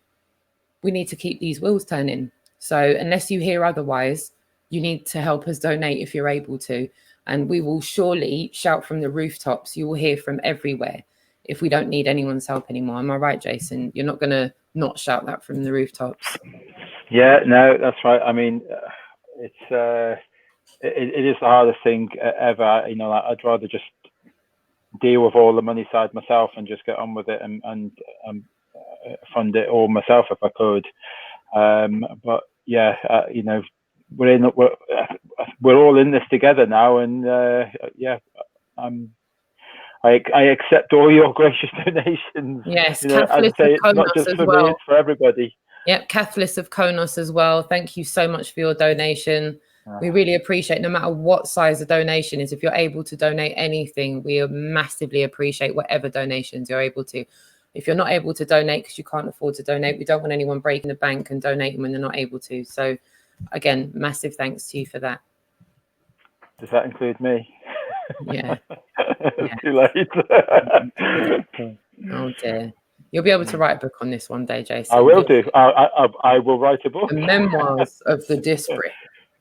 we need to keep these wheels turning. So unless you hear otherwise, you need to help us donate if you're able to. And we will surely shout from the rooftops. You will hear from everywhere if we don't need anyone's help anymore. Am I right, Jason? You're not going to not shout that from the rooftops. Yeah, no, that's right. I mean, it is the hardest thing ever. You know, like, I'd rather just deal with all the money side myself and just get on with it and fund it all myself if I could. But yeah, you know, we're all in this together now, and yeah, I accept all your gracious donations. Yes, you know, as I say, it's not just for me; it's for everybody. Yep, Catholics of Konos as well. Thank you so much for your donation. We really appreciate, no matter what size the donation is, if you're able to donate anything, we massively appreciate whatever donations you're able to. If you're not able to donate because you can't afford to donate, we don't want anyone breaking the bank and donating when they're not able to. So again, massive thanks to you for that. Does that include me? Yeah. Too late. Oh dear. You'll be able to write a book on this one day, Jason. I will do. I will write a book. The Memoirs of the Disparate.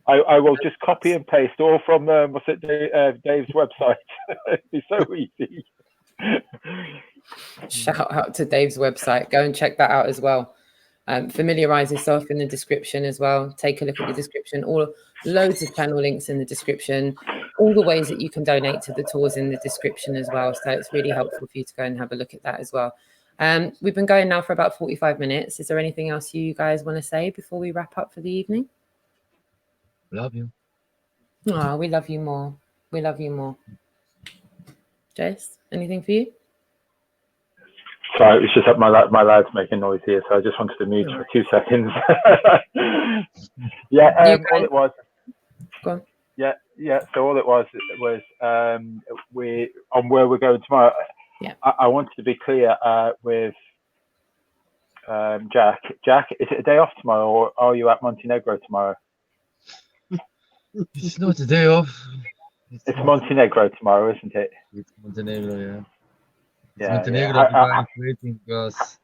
I will just copy and paste all from Dave's website. It'd be so easy. Shout out to Dave's website. Go and check that out as well. Familiarize yourself in the description as well. Take a look at the description. Loads of channel links in the description. All the ways that you can donate to the tours in the description as well. So it's really helpful for you to go and have a look at that as well. We've been going now for about 45 minutes. Is there anything else you guys want to say before we wrap up for the evening? Love you. Oh, we love you more. We love you more. Jace, anything for you? Sorry, it's just that my lad's making noise here, so I just wanted to mute for 2 seconds. Yeah, all it was. Go on. Yeah. So all it was we on where we're going tomorrow. Yeah. I wanted to be clear with Jack. Jack, is it a day off tomorrow, or are you at Montenegro tomorrow? It's not a day off. It's Montenegro tomorrow, isn't it? It's Montenegro, yeah. Yeah, Montenegro. I'm waiting because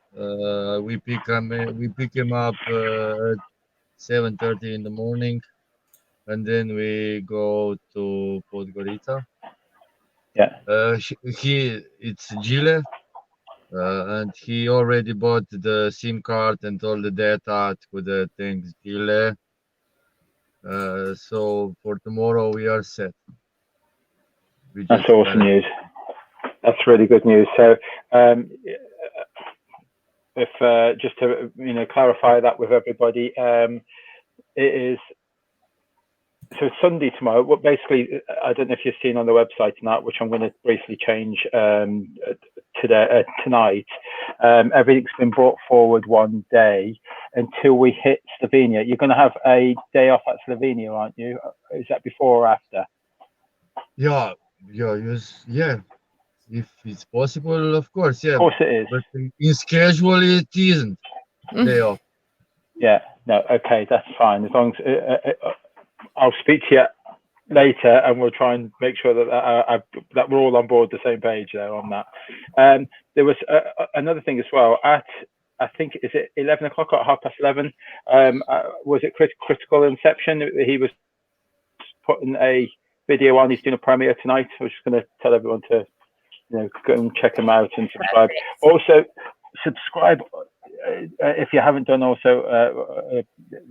we pick him up at 7:30 in the morning, and then we go to Podgorica. Yeah. It's Gile, and he already bought the SIM card and all the data to the things Gile. So for tomorrow we are set. That's awesome news. That's really good news. So, if just to clarify that with everybody, it is so Sunday tomorrow. Well, basically, I don't know if you've seen on the website tonight, which I'm going to briefly change tonight. Everything's been brought forward one day until we hit Slovenia. You're going to have a day off at Slovenia, aren't you? Is that before or after? Yeah. If it's possible, of course, yeah. Of course it is. But in schedule, it isn't. Day off. Yeah. No. Okay, that's fine. As long as I'll speak to you later, and we'll try and make sure that we're all on board the same page there on that. There was another thing as well. At I think is it 11 o'clock or 11:30? Was it Critical Inception? He was putting a video on. He's doing a premiere tonight. I was just going to tell everyone to go and check him out and subscribe. Also, subscribe if you haven't done. Also,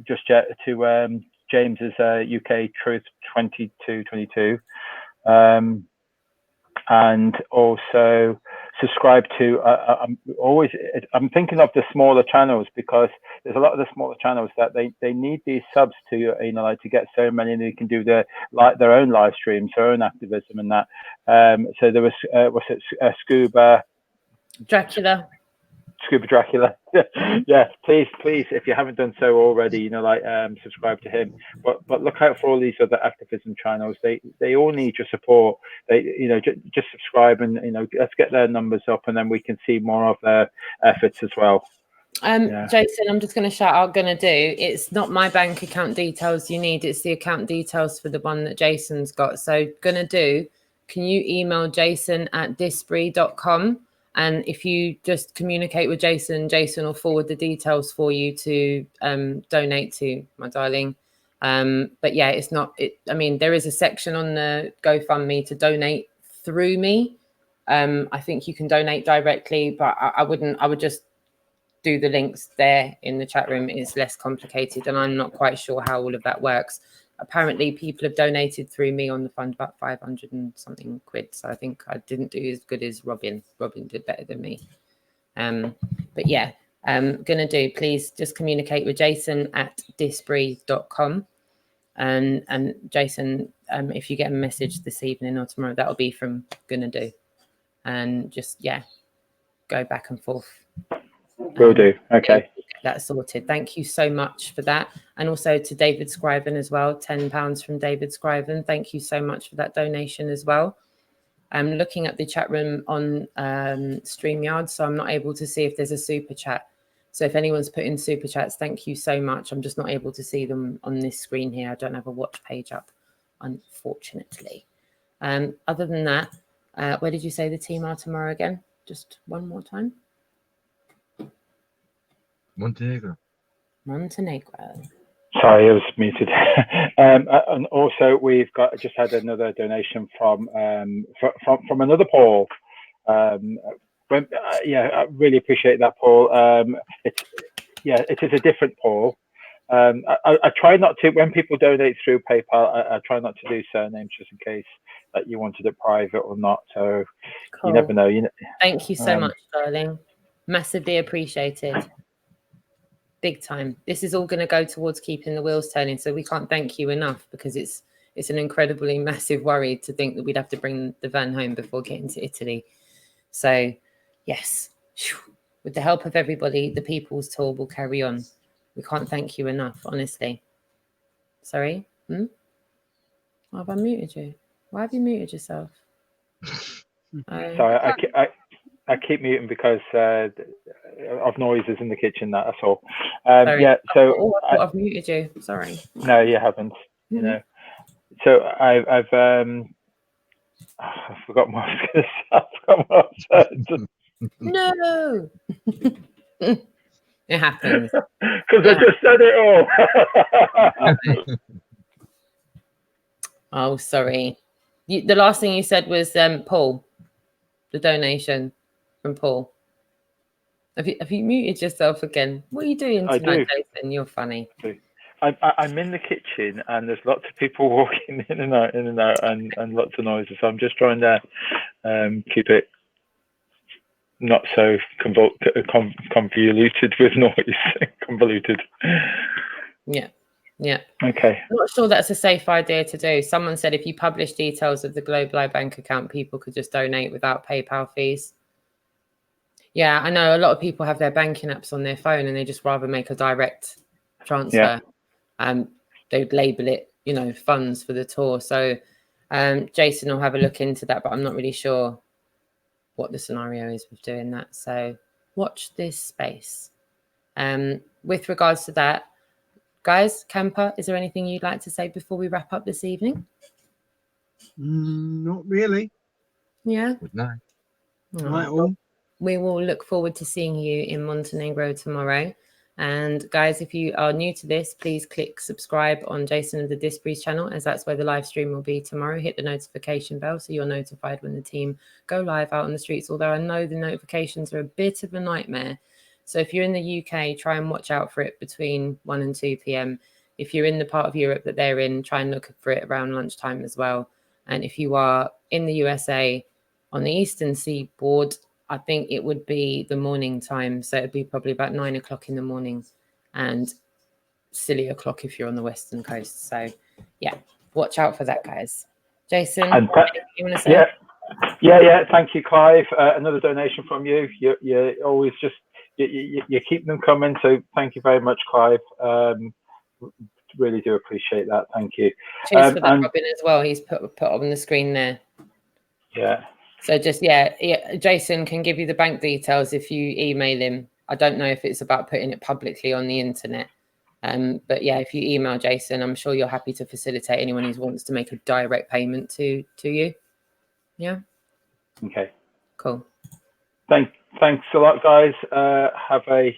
just yet to James's UK Truth 2222, and also subscribe to. I'm thinking of the smaller channels, because there's a lot of the smaller channels that they need these subs to to get so many, and they can do their own live streams, their own activism and that. So there was Scuba Dracula. Yeah, please, if you haven't done so already, subscribe to him. But look out for all these other activism channels. They all need your support. Just subscribe, and let's get their numbers up, and then we can see more of their efforts as well. Jason, I'm just going to shout out gonna do. It's not my bank account details you need. It's the account details for the one that Jason's got. So gonna do, can you email jason@disbury.com? And if you just communicate with Jason, Jason will forward the details for you to donate to, my darling. But yeah, it's not, I mean, there is a section on the GoFundMe to donate through me. I think you can donate directly, but I would just do the links there in the chat room. It's less complicated, and I'm not quite sure how all of that works. Apparently people have donated through me on the fund about 500 and something quid. So I think I didn't do as good as Robin. Robin did better than me. But yeah, gonna do, please just communicate with jason@disbury.com. And Jason, if you get a message this evening or tomorrow, that'll be from gonna do. And just, yeah, go back and forth. Will do. Okay. That's sorted. Thank you so much for that. And also to David Scriven as well, £10 from David Scriven. Thank you so much for that donation as well. I'm looking at the chat room on StreamYard, so I'm not able to see if there's a super chat. So if anyone's put in super chats, thank you so much. I'm just not able to see them on this screen here. I don't have a watch page up, unfortunately. Other than that, where did you say the team are tomorrow again? Just one more time. Montenegro. Sorry, I was muted. And also, we've just had another donation from another Paul. I really appreciate that, Paul. It is a different Paul. I try not to, when people donate through PayPal, I try not to do surnames just in case that you wanted it private or not. So cool. You never know. Thank you so much, darling. Massively appreciated. Big time. This is all going to go towards keeping the wheels turning, so we can't thank you enough, because it's an incredibly massive worry to think that we'd have to bring the van home before getting to Italy. So yes, with the help of everybody, the People's Tour will carry on. We can't thank you enough, honestly. Sorry? Why have I muted you? Why have you muted yourself? Sorry, I keep muting because of noises in the kitchen. That's all. Yeah. So I've muted you. Sorry. No, you haven't. You know. So I've I forgot what I was going to say. No. It happens. Because I just said it all. Oh, sorry. The last thing you said was Paul. The donation from Paul. Have you muted yourself again? What are you doing tonight, Jason? You're funny. I'm in the kitchen and there's lots of people walking in and out, and lots of noises. So I'm just trying to keep it not so convoluted with noise. Convoluted. Yeah. Okay. I'm not sure that's a safe idea to do. Someone said if you publish details of the GlobeLive bank account, people could just donate without PayPal fees. Yeah, I know a lot of people have their banking apps on their phone and they just rather make a direct transfer. They'd label it, funds for the tour. So Jason will have a look into that, but I'm not really sure what the scenario is with doing that. So watch this space. With regards to that, guys, Camper, is there anything you'd like to say before we wrap up this evening? Not really. Yeah. Good night. Right, all. We will look forward to seeing you in Montenegro tomorrow. And guys, if you are new to this, please click subscribe on Jason of the Disbury's channel, as that's where the live stream will be tomorrow. Hit the notification bell so you're notified when the team go live out on the streets, although I know the notifications are a bit of a nightmare. So if you're in the UK, try and watch out for it between 1 and 2 p.m. If you're in the part of Europe that they're in, try and look for it around lunchtime as well. And if you are in the USA on the Eastern Seaboard, I think it would be the morning time. So it'd be probably about 9 o'clock in the morning and silly o'clock if you're on the Western coast. So yeah, watch out for that, guys. Jason, you want to say? Yeah. Thank you, Clive. Another donation from you. You always just, you keep them coming. So thank you very much, Clive. Really do appreciate that. Thank you. Cheers for that, Robin, as well. He's put on the screen there. Yeah. So just, Jason can give you the bank details if you email him. I don't know if it's about putting it publicly on the internet. But yeah, if you email Jason, I'm sure you're happy to facilitate anyone who wants to make a direct payment to you. Yeah. Okay. Cool. Thanks a lot, guys. Have a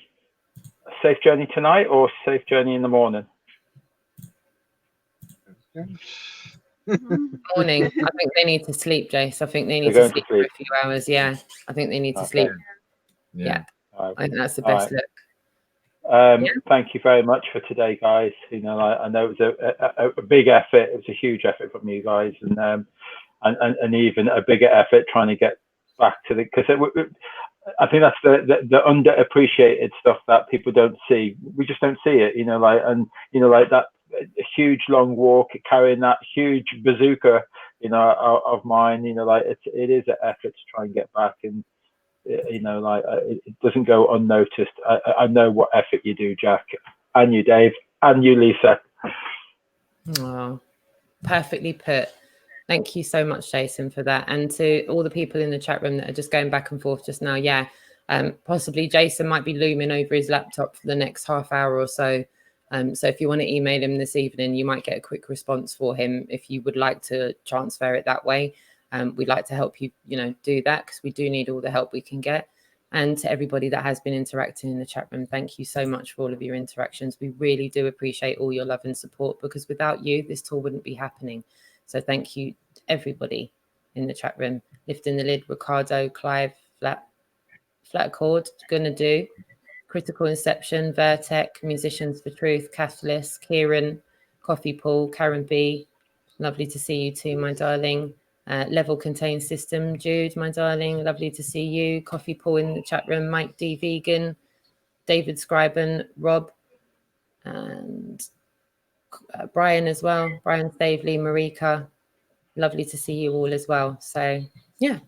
safe journey tonight or safe journey in the morning. Morning. I think they need to sleep, Jace. I think they need to sleep for a few hours. Yeah. I think they need to sleep. Yeah. I think that's the best look. Thank you very much for today, guys. You know, I know it was a big effort. It was a huge effort from you guys, and even a bigger effort trying to get back to because I think that's the underappreciated stuff that people don't see. We just don't see it, you know, like that huge long walk carrying that huge bazooka, you know, of mine, you know, like it is an effort to try and get back, and you know, like it doesn't go unnoticed. I know what effort you do, Jack, and you, Dave, and you, Lisa. Oh, perfectly put. Thank you so much, Jason, for that. And to all the people in the chat room that are just going back and forth just now. Yeah, possibly Jason might be looming over his laptop for the next half hour or so. So if you want to email him this evening, you might get a quick response for him if you would like to transfer it that way. We'd like to help you, you know, do that because we do need all the help we can get. And to everybody that has been interacting in the chat room, thank you so much for all of your interactions. We really do appreciate all your love and support, because without you, this tour wouldn't be happening. So thank you to everybody in the chat room. Lifting the Lid, Ricardo, Clive, Flat Chord, Gonna Do, Critical Inception, Vertec, Musicians for Truth, Catalyst, Kieran, Coffee Pool, Karen B. Lovely to see you too, my darling. Level Contained System, Jude, my darling. Lovely to see you. Coffee Pool in the chat room, Mike D. Vegan, David Scriben, Rob, and Brian as well. Brian Stavely, Marika. Lovely to see you all as well. So yeah,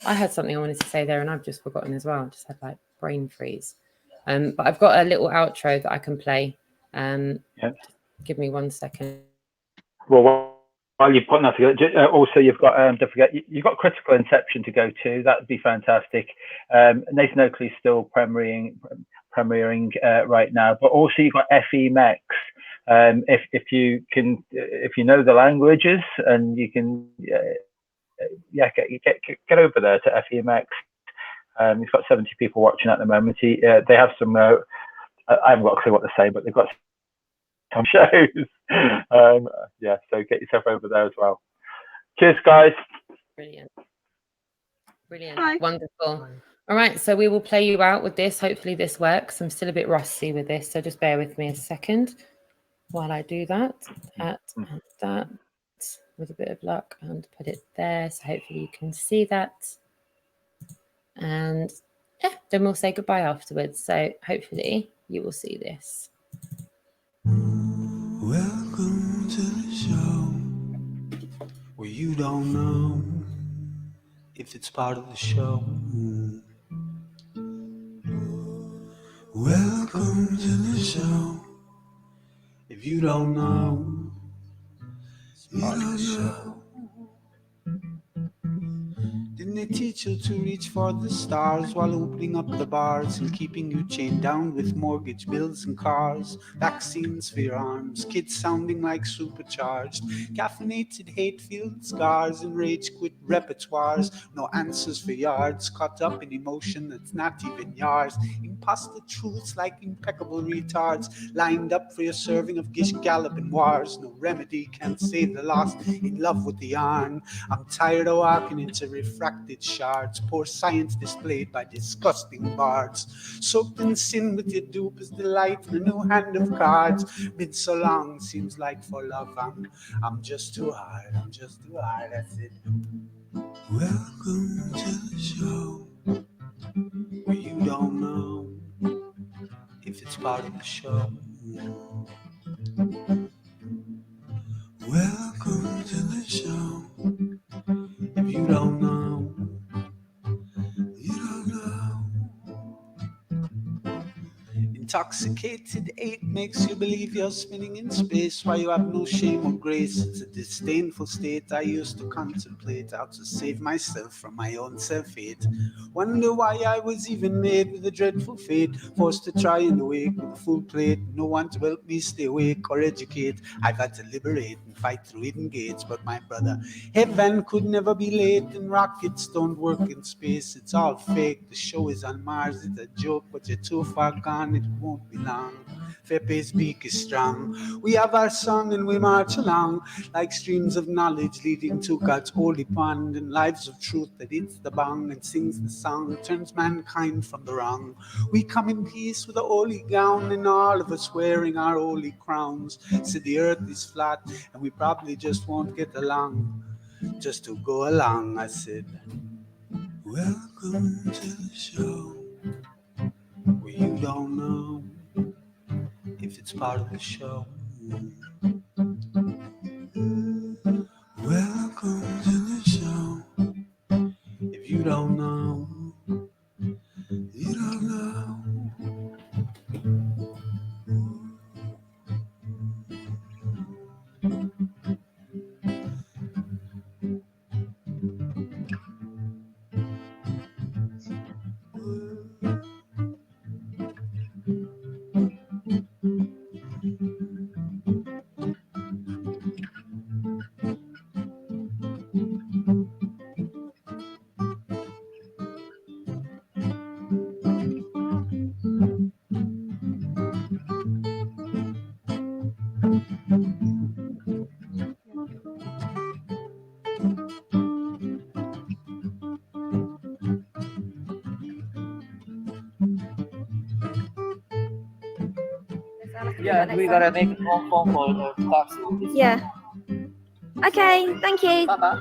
I had something I wanted to say there and I've just forgotten as well. I just had like brain freeze. But I've got a little outro that I can play. Give me 1 second. Well, while you're putting that together, also you've got don't forget you've got Critical Inception to go to. That would be fantastic. Nathan Oakley's still premiering right now, but also you've got FE Mex. If you know the languages and you can get over there to FEMX. He's got 70 people watching at the moment. They have some I haven't got a clue what they're saying, but they've got some shows. So get yourself over there as well. Cheers, guys. Brilliant. Bye. Wonderful. All right, so we will play you out with this. Hopefully this works. I'm still a bit rusty with this, so just bear with me a second while I do that. That with a bit of luck, and put it there, so hopefully you can see that. And yeah, then we'll say goodbye afterwards, so hopefully you will see this. Welcome to the show where you don't know if it's part of the show. Welcome to the show. If you don't know, you don't know. Didn't they teach you to reach for the stars while opening up the bars and keeping you chained down with mortgage bills and cars? Vaccines for your arms, kids sounding like supercharged, caffeinated hate-filled scars and rage-quit repertoires. No answers for yards, caught up in emotion that's not even yours. Imposter truths like impeccable retards, lined up for your serving of Gish Gallop and wars. No remedy can save the lost, in love with the yarn. I'm tired of walking into refracted shards, poor science displayed by disgusting bards. Soaked in sin with your dupe is delight in a new hand of cards. Been so long, seems like for love I'm just too hard, that's it. Welcome to the show where you don't know if it's part of the show. Welcome to the show. If you don't know, you don't know. Intoxicated ache makes you believe you're spinning in space, why you have no shame or grace. It's a disdainful state I used to contemplate, how to save myself from my own self-hate. Wonder why I was even made with a dreadful fate, forced to try and awake with a full plate. No one to help me stay awake or educate. I've had to liberate and fight through hidden gates, but my brother, heaven could never be late, and rockets don't work in space. It's all fake. The show is on Mars. It's a joke, but you're too far gone. It won't be long. Fepe's beak is strong. We have our song and we march along like streams of knowledge leading to God's holy pond, and lives of truth that hits the bong and sings the song, turns mankind from the wrong. We come in peace with a holy gown, and all of us wearing our holy crowns. So the earth is flat and we probably just won't get along. Just to go along, I said, welcome to the show, where you don't know if it's part of the show. Welcome to the show. If you don't know, you don't know. Yeah, we gotta make one phone call or talk. Yeah. Okay, thank you. Bye-bye.